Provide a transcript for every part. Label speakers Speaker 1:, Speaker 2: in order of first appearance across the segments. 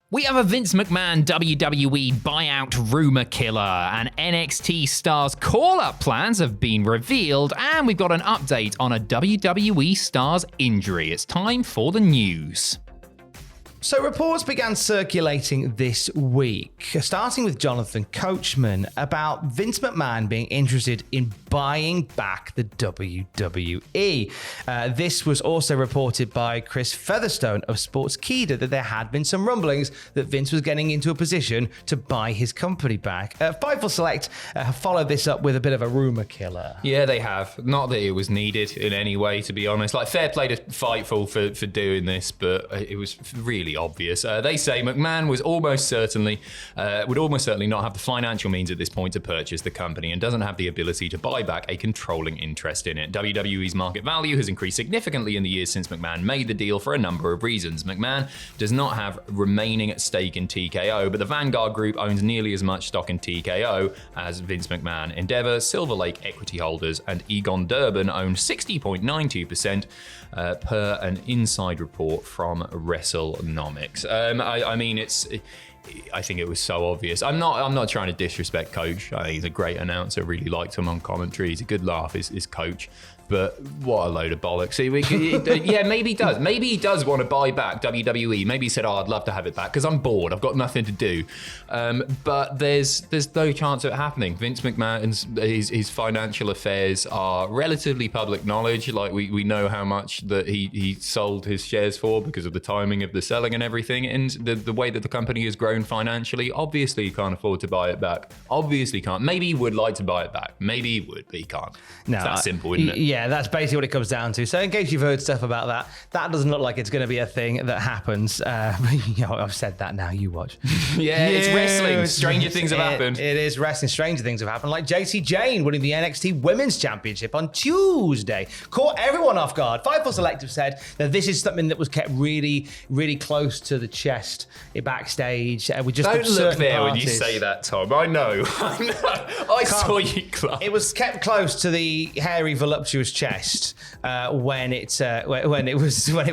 Speaker 1: We have a Vince McMahon WWE buyout rumor killer, and NXT stars call-up plans have been revealed, and we've got an update on a WWE star's injury. It's time for the news.
Speaker 2: So reports began circulating this week, starting with Jonathan Coachman, about Vince McMahon being interested in buying back the WWE. This was also reported by Chris Featherstone of Sportskeeda that there had been some rumblings that Vince was getting into a position to buy his company back. Fightful Select followed this up with a bit of a rumor killer.
Speaker 1: Yeah, they have. Not that it was needed in any way, to be honest. Like, fair play to Fightful for doing this, but it was really obvious. They say McMahon would almost certainly not have the financial means at this point to purchase the company and doesn't have the ability to buy back a controlling interest in it. WWE's market value has increased significantly in the years since McMahon made the deal for a number of reasons. McMahon does not have remaining stake in TKO, but the Vanguard Group owns nearly as much stock in TKO as Vince McMahon. Endeavor, Silver Lake equity holders, and Egon Durban own 60.92% per an inside report from WrestleNomics. I think it was so obvious. I'm not trying to disrespect Coach. I think he's a great announcer. Really liked him on commentary. He's a good laugh. His Coach. But what a load of bollocks. Yeah, maybe he does. Maybe he does want to buy back WWE. Maybe he said, I'd love to have it back because I'm bored. I've got nothing to do. But there's no chance of it happening. Vince McMahon's his financial affairs are relatively public knowledge. Like we know how much that he sold his shares for because of the timing of the selling and everything. And the way that the company has grown financially, obviously he can't afford to buy it back. Obviously can't. Maybe he would like to buy it back. Maybe he would, but he can't. No, it's that simple, isn't it?
Speaker 2: Yeah, that's basically what it comes down to. So in case you've heard stuff about that doesn't look like it's going to be a thing that happens. I've said that now, you watch.
Speaker 1: Yeah, it's wrestling. Stranger things have happened.
Speaker 2: It is wrestling. Stranger things have happened. Like JC Jane winning the NXT Women's Championship on Tuesday. Caught everyone off guard. Fightful Selective said that this is something that was kept really, really close to the chest backstage. We just
Speaker 1: Don't look there parties. When you say that, Tom. I know. I saw you close.
Speaker 2: It was kept close to the hairy, voluptuous chest when it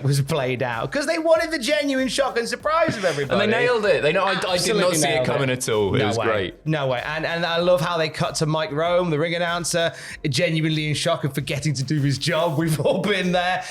Speaker 2: was played out because they wanted the genuine shock and surprise of everybody.
Speaker 1: And they nailed it. I did not see it coming at all. It was great.
Speaker 2: No way. And I love how they cut to Mike Rome, the ring announcer, genuinely in shock and forgetting to do his job. We've all been there.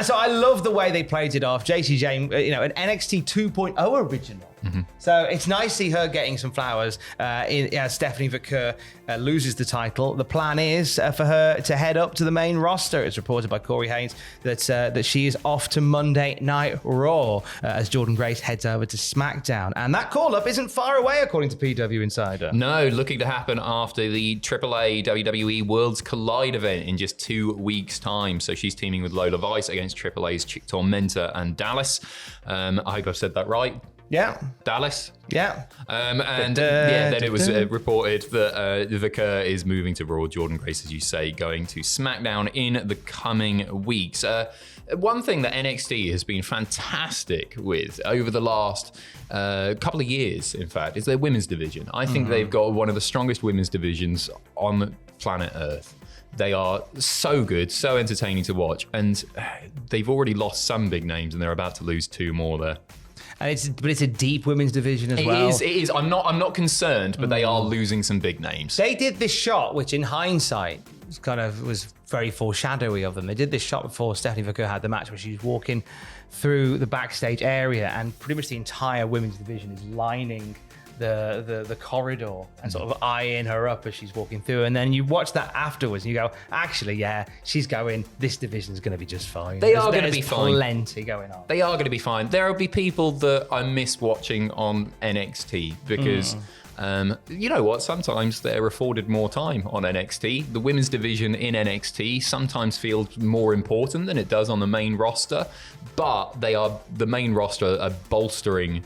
Speaker 2: So I love the way they played it off. JC Jane, an NXT 2.0 original. Mm-hmm. So it's nice to see her getting some flowers. Stephanie Vaquer loses the title. The plan is for her to head up to the main roster. It's reported by Corey Haynes that she is off to Monday Night Raw as Jordynne Grace heads over to SmackDown. And that call-up isn't far away, according to PW Insider.
Speaker 1: No, looking to happen after the AAA WWE Worlds Collide event in just 2 weeks' time. So she's teaming with Lola Vice against AAA's Chick Tormenta and Dallas. I hope I've said that right.
Speaker 2: Yeah.
Speaker 1: Dallas.
Speaker 2: Yeah.
Speaker 1: Then it was reported that Vaquer is moving to Raw. Jordynne Grace, as you say, going to SmackDown in the coming weeks. One thing that NXT has been fantastic with over the last couple of years, in fact, is their women's division. I think they've got one of the strongest women's divisions on planet Earth. They are so good, so entertaining to watch, and they've already lost some big names, and they're about to lose 2 more there.
Speaker 2: But it's a deep women's division as well.
Speaker 1: It is. I'm not concerned, but they are losing some big names.
Speaker 2: They did this shot, which in hindsight was very foreshadowy of them. They did this shot before Stephanie Vaquer had the match, where she was walking through the backstage area, and pretty much the entire women's division is lining the corridor and sort of eyeing her up as she's walking through. And then you watch that afterwards and you go, actually, yeah, she's going, this division's going to be just fine.
Speaker 1: They are going to be fine.
Speaker 2: Plenty going on.
Speaker 1: They are going to be fine. There will be people that I miss watching on NXT because you know what? Sometimes they're afforded more time on NXT. The women's division in NXT sometimes feels more important than it does on the main roster, but the main roster are bolstering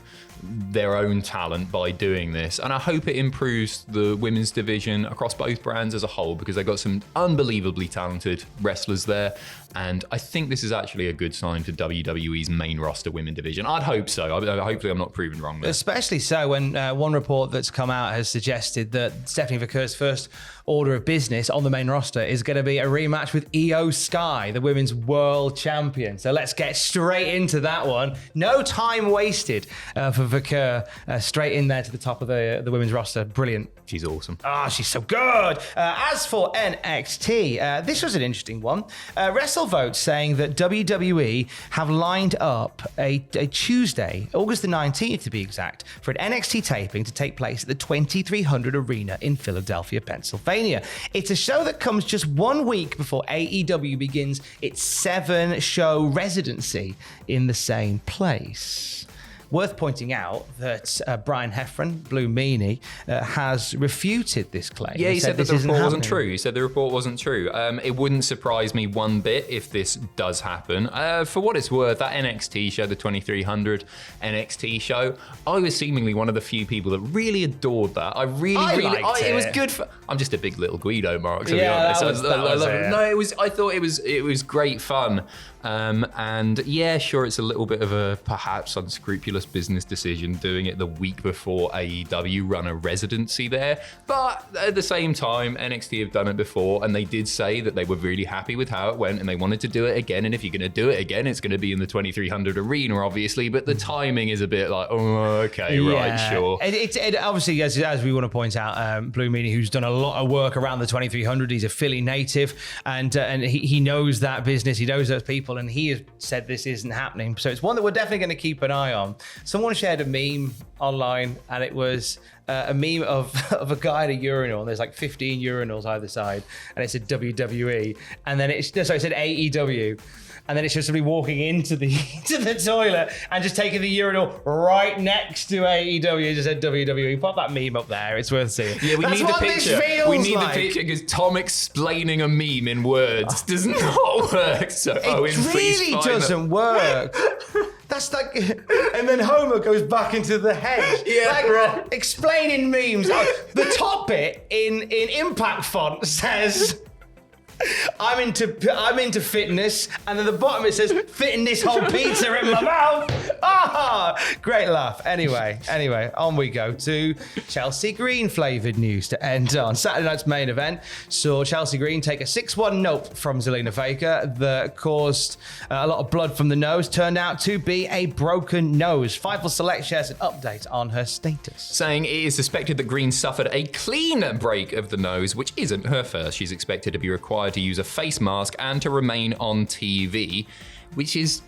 Speaker 1: their own talent by doing this, and I hope it improves the women's division across both brands as a whole, because they've got some unbelievably talented wrestlers there, and I think this is actually a good sign for WWE's main roster women division. I'd hope so. Hopefully I'm not proven wrong there.
Speaker 2: Especially so when one report that's come come out has suggested that Stephanie McMahon's first order of business on the main roster is going to be a rematch with Io Sky, the women's world champion. So let's get straight into that one. No time wasted for Vaquer. Straight in there to the top of the women's roster. Brilliant.
Speaker 1: She's awesome.
Speaker 2: She's so good. As for NXT, this was an interesting one. WrestleVote saying that WWE have lined up a Tuesday, August the 19th to be exact, for an NXT taping to take place at the 2300 Arena in Philadelphia, Pennsylvania. It's a show that comes just 1 week before AEW begins its 7-show residency in the same place. Worth pointing out that Brian Heffron, Blue Meanie, has refuted this claim.
Speaker 1: Yeah, he said that the report wasn't true. He said the report wasn't true. It wouldn't surprise me one bit if this does happen. For what it's worth, that NXT show, the 2300 NXT show, I was seemingly one of the few people that really adored that. I liked it. It was good for... I'm just a big little Guido, Mark, to be honest. I thought it was great fun. And yeah, sure, it's a little bit of a perhaps unscrupulous business decision doing it the week before AEW run a residency there. But at the same time, NXT have done it before, and they did say that they were really happy with how it went and they wanted to do it again. And if you're going to do it again, it's going to be in the 2300 Arena, obviously. But the timing is a bit like, okay, right, sure.
Speaker 2: It obviously, as we want to point out, Blue Meanie, who's done a lot of work around the 2300, he's a Philly native, and he knows that business, he knows those people, and he has said this isn't happening. So it's one that we're definitely going to keep an eye on. Someone shared a meme online, and it was a meme of a guy at a urinal, and there's like 15 urinals either side, and it said WWE, and then it said AEW. And then it's just somebody walking into the toilet and just taking the urinal right next to AEW. It just said WWE. Pop that meme up there. It's worth seeing.
Speaker 1: Yeah, we need the picture. We need the picture because Tom explaining a meme in words does not work. So
Speaker 2: it really doesn't work. That's like, and then Homer goes back into the hedge.
Speaker 1: Yeah,
Speaker 2: like,
Speaker 1: right.
Speaker 2: Explaining memes. The top bit in impact font says, I'm into fitness, and at the bottom it says, fitting this whole pizza in my mouth. Great laugh. Anyway, on we go to Chelsea Green flavoured news to end on. Saturday night's main event saw Chelsea Green take a 6-1 nope from Zelina Vega that caused a lot of blood from the nose. Turned out to be a broken nose. Fightful Select shares an update on her status,
Speaker 1: saying it is suspected that Green suffered a clean break of the nose, which isn't her first. She's expected to be required to use a face mask and to remain on TV, which is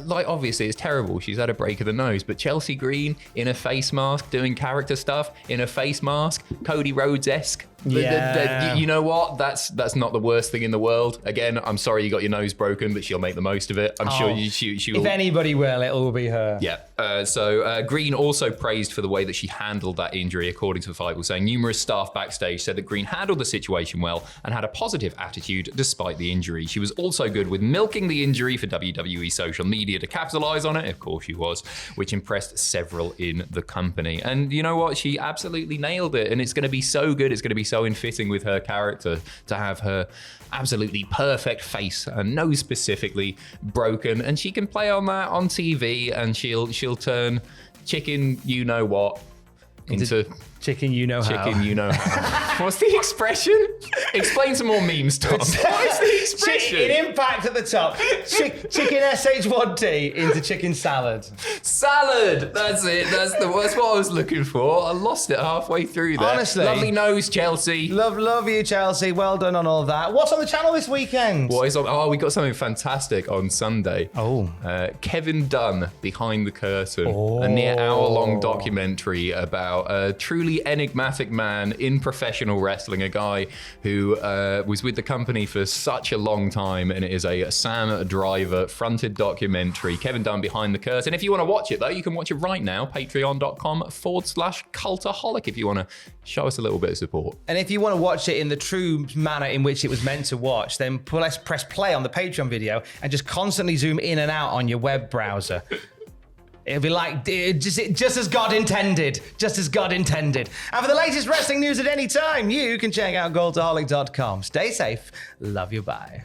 Speaker 1: like, obviously it's terrible. She's had a break of the nose, but Chelsea Green in a face mask doing character stuff in a face mask, Cody Rhodes-esque.
Speaker 2: Yeah.
Speaker 1: You know what? That's not the worst thing in the world. Again, I'm sorry you got your nose broken, but she'll make the most of it. I'm sure she will.
Speaker 2: If anybody will, it will be her.
Speaker 1: Yeah. So Green also praised for the way that she handled that injury, according to the Fightful, saying numerous staff backstage said that Green handled the situation well and had a positive attitude despite the injury. She was also good with milking the injury for WWE social media to capitalize on it. Of course she was, which impressed several in the company. And you know what? She absolutely nailed it. And it's going to be so good. It's going to be so in fitting with her character to have her absolutely perfect face and nose specifically broken, and she can play on that on TV, and she'll turn chicken you know what into
Speaker 2: chicken you know how.
Speaker 1: Chicken you know how. What's the expression? Explain some more memes, Tom. What is the expression?
Speaker 2: In impact at the top. Chicken SH1T into chicken salad.
Speaker 1: Salad! That's it. That's what I was looking for. I lost it halfway through there.
Speaker 2: Honestly.
Speaker 1: Lovely nose, Chelsea.
Speaker 2: Love you, Chelsea. Well done on all of that. What's on the channel this weekend?
Speaker 1: What is on? Oh, we got something fantastic on Sunday. Kevin Dunn, Behind the Curtain. A near hour-long documentary about a truly enigmatic man in professional wrestling, a guy who was with the company for such a long time, and it is a Sam Driver fronted documentary. Kevin Dunn, Behind the Curtain. If you want to watch it though, you can watch it right now, patreon.com/Cultaholic, if you want to show us a little bit of support.
Speaker 2: And if you want to watch it in the true manner in which it was meant to watch, then press play on the Patreon video and just constantly zoom in and out on your web browser. It'll be like, just as God intended. Just as God intended. And for the latest wrestling news at any time, you can check out Cultaholic.com. Stay safe. Love you. Bye.